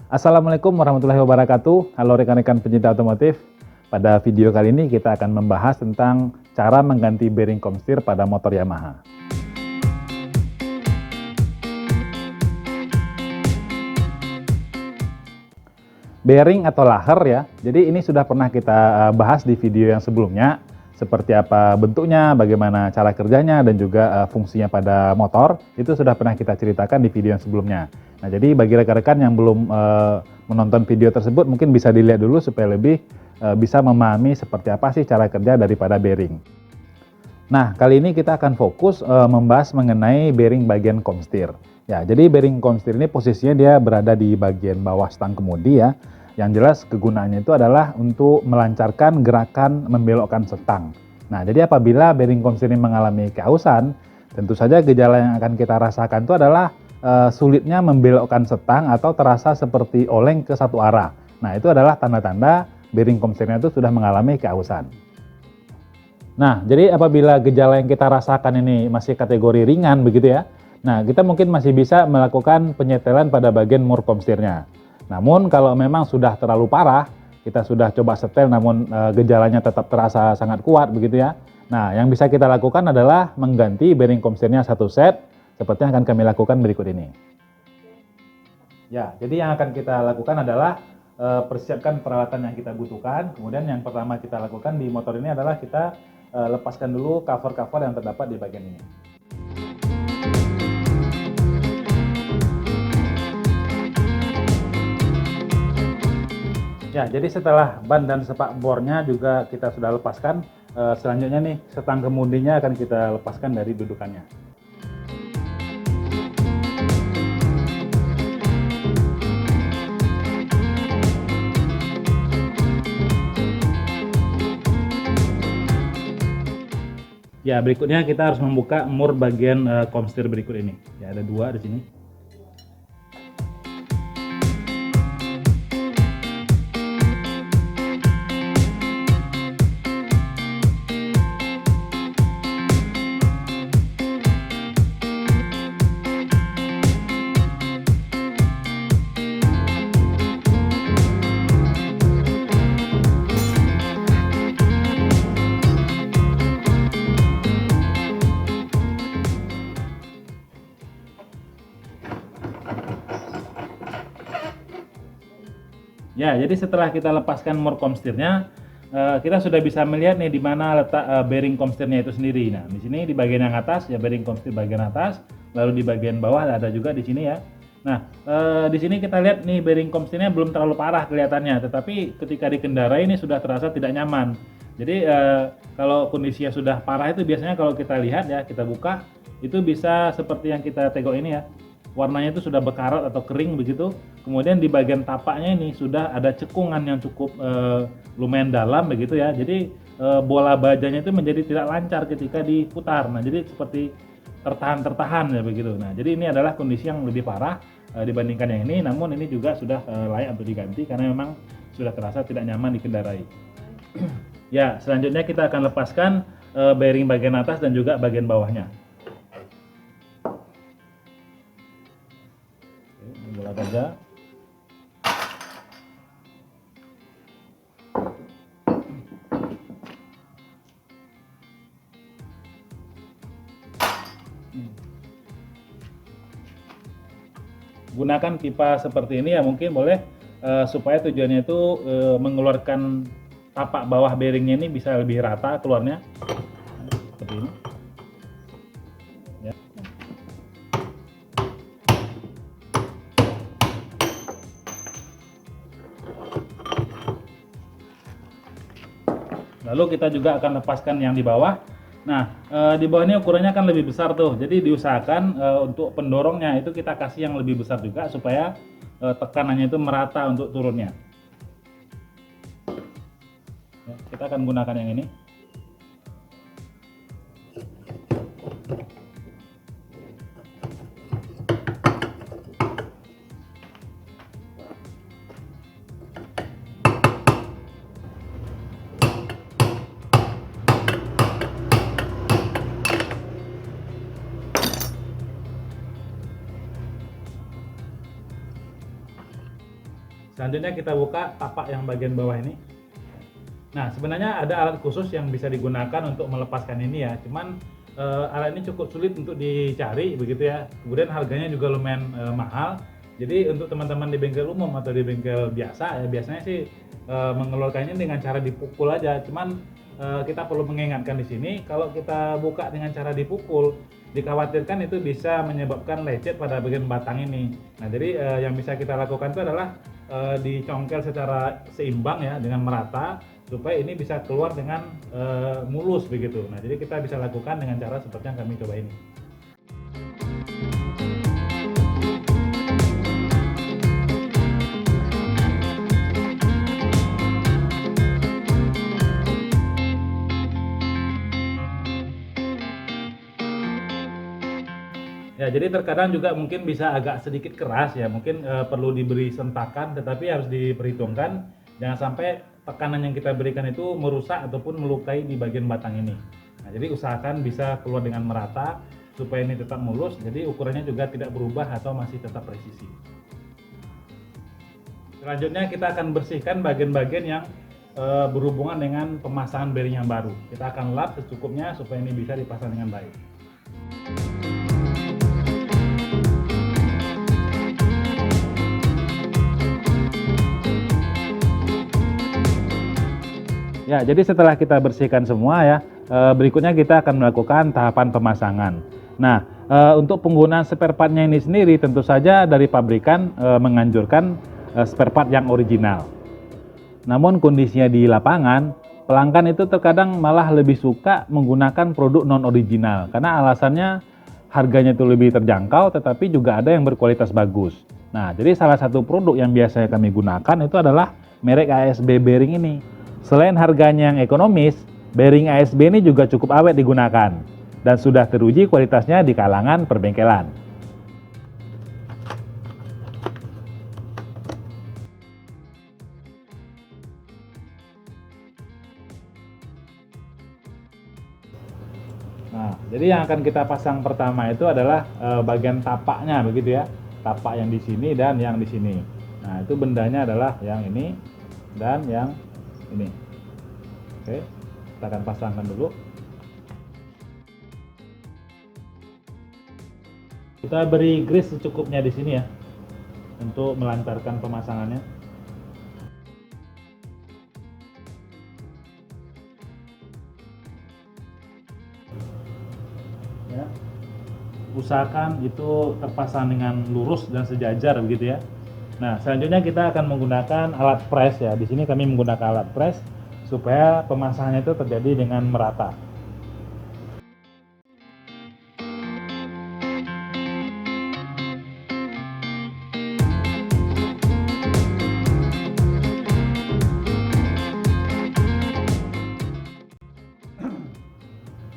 Assalamualaikum warahmatullahi wabarakatuh. Halo rekan-rekan pencinta otomotif. Pada video kali ini kita akan membahas tentang cara mengganti bearing komstir pada motor Yamaha. Bearing atau laher ya, jadi ini sudah pernah kita bahas di video yang sebelumnya, seperti apa bentuknya, bagaimana cara kerjanya, dan juga fungsinya pada motor, itu sudah pernah kita ceritakan di video yang sebelumnya. Nah, jadi bagi rekan-rekan yang belum menonton video tersebut, mungkin bisa dilihat dulu supaya lebih bisa memahami seperti apa sih cara kerja daripada bearing. Nah, kali ini kita akan fokus membahas mengenai bearing bagian komstir. Ya, jadi bearing komstir ini posisinya dia berada di bagian bawah stang kemudi ya. Yang jelas kegunaannya itu adalah untuk melancarkan gerakan membelokkan stang. Nah, jadi apabila bearing komstir ini mengalami kehausan, tentu saja gejala yang akan kita rasakan itu adalah sulitnya membelokkan stang atau terasa seperti oleng ke satu arah. Nah, itu adalah tanda-tanda bearing komstirnya itu sudah mengalami kehausan. Nah, jadi apabila gejala yang kita rasakan ini masih kategori ringan begitu ya, nah kita mungkin masih bisa melakukan penyetelan pada bagian mur komstirnya. Namun kalau memang sudah terlalu parah, kita sudah coba setel namun gejalanya tetap terasa sangat kuat begitu ya. Nah, yang bisa kita lakukan adalah mengganti bearing komstirnya satu set, seperti yang akan kami lakukan berikut ini. Ya, jadi yang akan kita lakukan adalah persiapkan peralatan yang kita butuhkan. Kemudian yang pertama kita lakukan di motor ini adalah kita lepaskan dulu cover-cover yang terdapat di bagian ini. Ya, jadi setelah ban dan sepak bornya juga kita sudah lepaskan, selanjutnya nih setang kemudinya akan kita lepaskan dari dudukannya. Ya, berikutnya kita harus membuka mur bagian komstir berikut ini. Ya, ada dua di sini. Ya, jadi setelah kita lepaskan mur komstirnya, kita sudah bisa melihat nih di mana letak bearing komstirnya itu sendiri. Nah, di sini di bagian yang atas ya bearing komstir bagian atas, lalu di bagian bawah ada juga di sini ya. Nah, di sini kita lihat nih bearing komstirnya belum terlalu parah kelihatannya, tetapi ketika dikendarai ini sudah terasa tidak nyaman. Jadi kalau kondisinya sudah parah itu biasanya kalau kita lihat ya, kita buka itu bisa seperti yang kita tegok ini ya. Warnanya itu sudah berkarat atau kering begitu. Kemudian di bagian tapaknya ini sudah ada cekungan yang cukup lumayan dalam begitu ya. Jadi bola bajanya itu menjadi tidak lancar ketika diputar. Nah, jadi seperti tertahan ya begitu. Nah, jadi ini adalah kondisi yang lebih parah dibandingkan yang ini. Namun ini juga sudah layak untuk diganti karena memang sudah terasa tidak nyaman dikendarai. Ya, selanjutnya kita akan lepaskan bearing bagian atas dan juga bagian bawahnya. Bola baja. Gunakan pipa seperti ini ya mungkin boleh supaya tujuannya itu mengeluarkan tapak bawah bearingnya ini bisa lebih rata keluarnya. Seperti ini. Ya. Lalu kita juga akan lepaskan yang di bawah. Nah, di bawah ini ukurannya kan lebih besar tuh. Jadi diusahakan untuk pendorongnya itu kita kasih yang lebih besar juga supaya tekanannya itu merata untuk turunnya. Ya, kita akan gunakan yang ini. Selanjutnya kita buka tapak yang bagian bawah ini. Nah, sebenarnya ada alat khusus yang bisa digunakan untuk melepaskan ini ya. Cuman alat ini cukup sulit untuk dicari begitu ya. Kemudian harganya juga lumayan mahal. Jadi untuk teman-teman di bengkel umum atau di bengkel biasa ya biasanya sih mengeluarkannya dengan cara dipukul aja. Cuman kita perlu mengingatkan di sini kalau kita buka dengan cara dipukul, dikhawatirkan itu bisa menyebabkan lecet pada bagian batang ini. Nah, jadi yang bisa kita lakukan itu adalah dicongkel secara seimbang ya dengan merata supaya ini bisa keluar dengan mulus begitu. Nah, jadi kita bisa lakukan dengan cara seperti yang kami coba ini. Ya, jadi terkadang juga mungkin bisa agak sedikit keras ya, mungkin perlu diberi sentakan, tetapi harus diperhitungkan jangan sampai tekanan yang kita berikan itu merusak ataupun melukai di bagian batang ini. Nah, jadi usahakan bisa keluar dengan merata supaya ini tetap mulus, jadi ukurannya juga tidak berubah atau masih tetap presisi. Selanjutnya kita akan bersihkan bagian-bagian yang berhubungan dengan pemasangan bearing yang baru. Kita akan lap secukupnya supaya ini bisa dipasang dengan baik. Ya, jadi setelah kita bersihkan semua ya, berikutnya kita akan melakukan tahapan pemasangan. Nah, untuk penggunaan spare partnya ini sendiri tentu saja dari pabrikan menganjurkan spare part yang original. Namun kondisinya di lapangan, pelanggan itu terkadang malah lebih suka menggunakan produk non-original karena alasannya harganya itu lebih terjangkau tetapi juga ada yang berkualitas bagus. Nah, jadi salah satu produk yang biasanya kami gunakan itu adalah merek ASB bearing ini. Selain harganya yang ekonomis, bearing ASB ini juga cukup awet digunakan dan sudah teruji kualitasnya di kalangan perbengkelan. Nah, jadi yang akan kita pasang pertama itu adalah bagian tapaknya begitu ya. Tapak yang di sini dan yang di sini. Nah, itu bendanya adalah yang ini dan yang ini. Oke, kita akan pasangkan dulu. Kita beri grease secukupnya di sini ya untuk melancarkan pemasangannya. Ya. Usahakan itu terpasang dengan lurus dan sejajar begitu ya. Nah, selanjutnya kita akan menggunakan alat press ya. Di sini kami menggunakan alat press supaya pemasangannya itu terjadi dengan merata.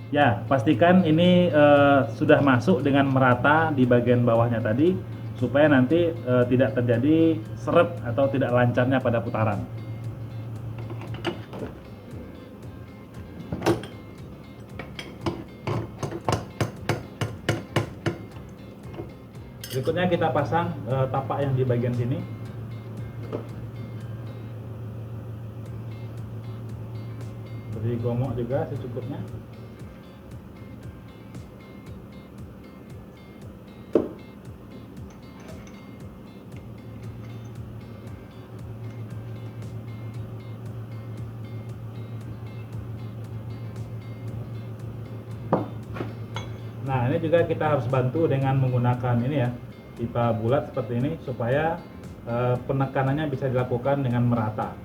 Ya, pastikan ini sudah masuk dengan merata di bagian bawahnya tadi supaya nanti tidak terjadi seret atau tidak lancarnya pada putaran. Berikutnya kita pasang tapak yang di bagian sini. Beri gomok juga secukupnya. Nah, ini juga kita harus bantu dengan menggunakan ini ya, pipa bulat seperti ini supaya penekanannya bisa dilakukan dengan merata.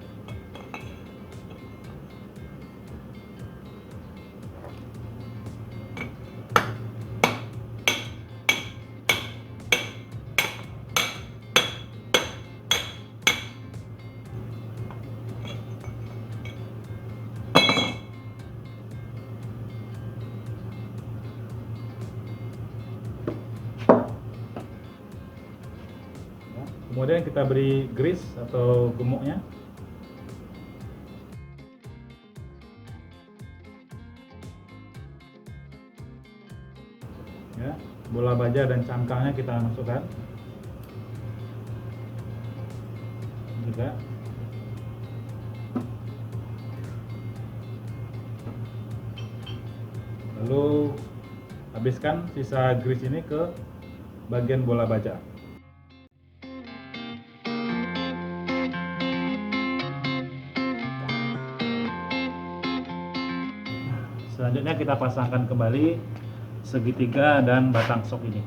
Kemudian kita beri grease atau gemuknya. Ya, bola baja dan cangkangnya kita masukkan. juga. Lalu habiskan sisa grease ini ke bagian bola baja. Selanjutnya kita pasangkan kembali segitiga dan batang sok ini.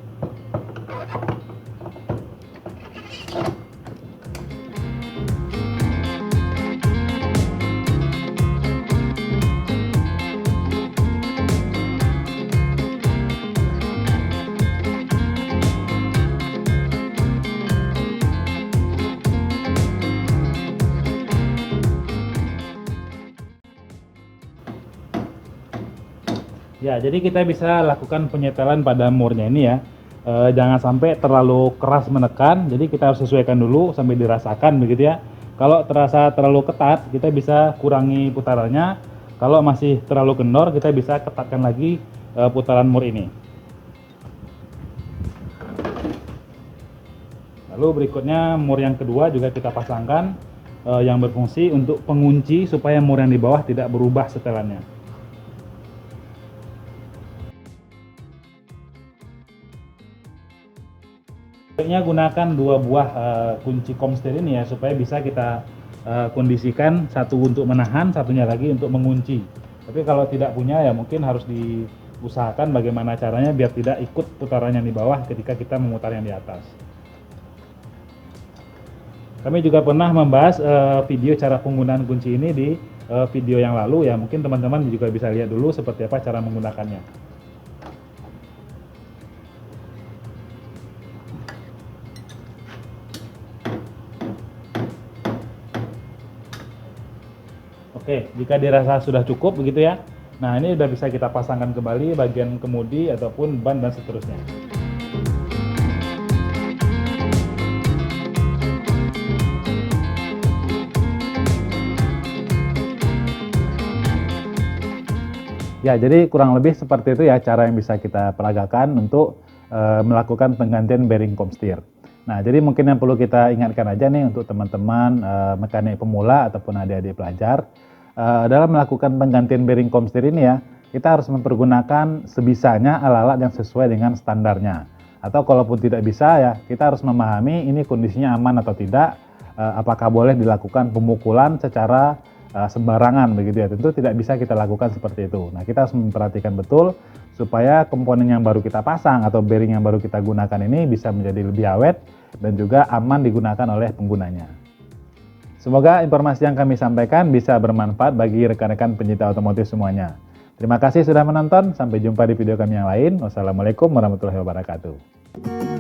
Ya, jadi kita bisa lakukan penyetelan pada murnya ini ya. Jangan sampai terlalu keras menekan, jadi kita harus sesuaikan dulu sampai dirasakan begitu ya. Kalau terasa terlalu ketat, kita bisa kurangi putarannya. Kalau masih terlalu kendor, kita bisa ketatkan lagi putaran mur ini. Lalu berikutnya mur yang kedua juga kita pasangkan, yang berfungsi untuk pengunci supaya mur yang di bawah tidak berubah setelannya. Sebaiknya gunakan 2 buah kunci komstir ini ya, supaya bisa kita kondisikan, satu untuk menahan, satunya lagi untuk mengunci. Tapi kalau tidak punya ya mungkin harus diusahakan bagaimana caranya biar tidak ikut putaran yang di bawah ketika kita memutar yang di atas. Kami juga pernah membahas video cara penggunaan kunci ini di video yang lalu ya, mungkin teman-teman juga bisa lihat dulu seperti apa cara menggunakannya. Oke, jika dirasa sudah cukup begitu ya. Nah, ini udah bisa kita pasangkan kembali bagian kemudi ataupun ban dan seterusnya. Ya, jadi kurang lebih seperti itu ya cara yang bisa kita peragakan untuk melakukan penggantian bearing komstir. Nah, jadi mungkin yang perlu kita ingatkan aja nih untuk teman-teman mekanik pemula ataupun adik-adik pelajar, dalam melakukan penggantian bearing komstir ini ya, kita harus mempergunakan sebisanya alat-alat yang sesuai dengan standarnya. Atau kalaupun tidak bisa ya, kita harus memahami ini kondisinya aman atau tidak, apakah boleh dilakukan pemukulan secara sembarangan begitu ya. Tentu tidak bisa kita lakukan seperti itu. Nah, kita harus memperhatikan betul supaya komponen yang baru kita pasang atau bearing yang baru kita gunakan ini bisa menjadi lebih awet dan juga aman digunakan oleh penggunanya. Semoga informasi yang kami sampaikan bisa bermanfaat bagi rekan-rekan pencinta otomotif semuanya. Terima kasih sudah menonton, sampai jumpa di video kami yang lain. Wassalamualaikum warahmatullahi wabarakatuh.